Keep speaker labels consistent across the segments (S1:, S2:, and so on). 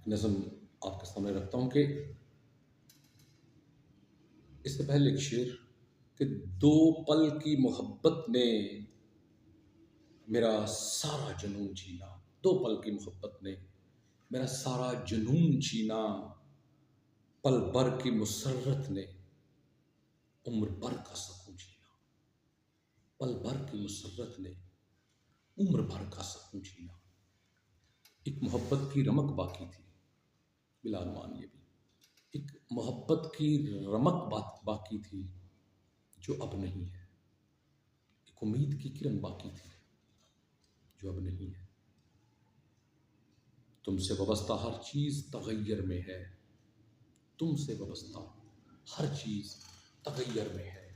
S1: नज़म आपके सामने रखता हूँ कि इससे पहले एक शेर कि दो पल की मोहब्बत ने मेरा सारा जुनून छीना। दो पल की मोहब्बत ने मेरा सारा जुनून छीना। पल भर की मुसर्रत ने उम्र भर का सुकून छीना। पल भर की मुसर्रत ने उम्र भर का सुकून छीना। एक मोहब्बत की रमक बाकी थी, बिलाल मान ये भी एक मोहब्बत की रमक बाकी थी जो अब नहीं है। एक उम्मीद की किरण बाकी थी जो अब नहीं है। तुमसे वाबस्ता हर चीज तगय्यर में है। तुमसे वाबस्ता हर चीज तगय्यर में है।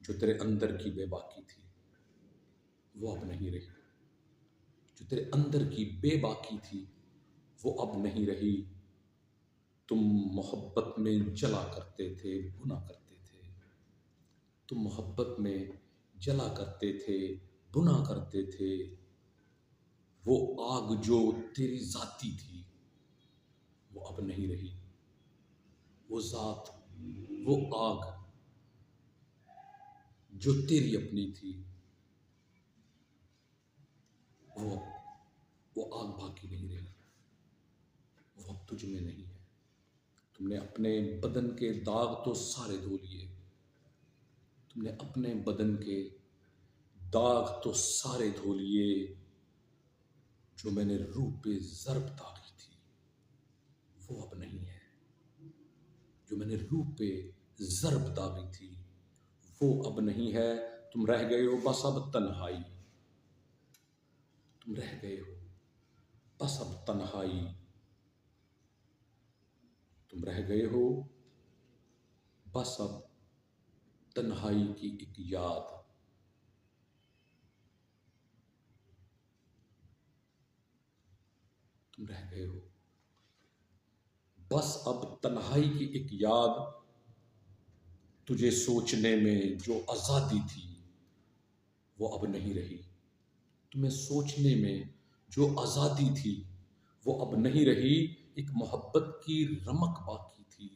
S1: जो तेरे अंदर की बेबाकी थी वो अब नहीं रही। जो तेरे अंदर की बेबाकी थी वो अब नहीं रही। तुम मोहब्बत में जला करते थे, भुना करते थे। तुम मोहब्बत में जला करते थे, भुना करते थे। वो आग जो तेरी जाती थी वो अब नहीं रही। वो जात, वो आग जो तेरी अपनी थी वो वो आग बाकी नहीं रही। वो अब तुझ में नहीं है। तुमने अपने बदन के दाग तो सारे धो लिए। तुमने अपने बदन के दाग तो सारे धो लिए। जो मैंने रूह पे ज़र्ब दागी थी वो अब नहीं है। जो मैंने रूह पे ज़र्ब दागी थी वो अब नहीं है। तुम रह गए हो बस अब तन्हाई। तुम रह गए हो बस अब तन्हाई। तुम रह गए हो बस अब तन्हाई की एक याद। तुम रह गए हो बस अब तन्हाई की एक याद। तुझे सोचने में जो आज़ादी थी वो अब नहीं रही। तुम्हें सोचने में जो आज़ादी थी वो अब नहीं रही। एक मोहब्बत की रमक बाकी थी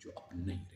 S1: जो अब नहीं रही।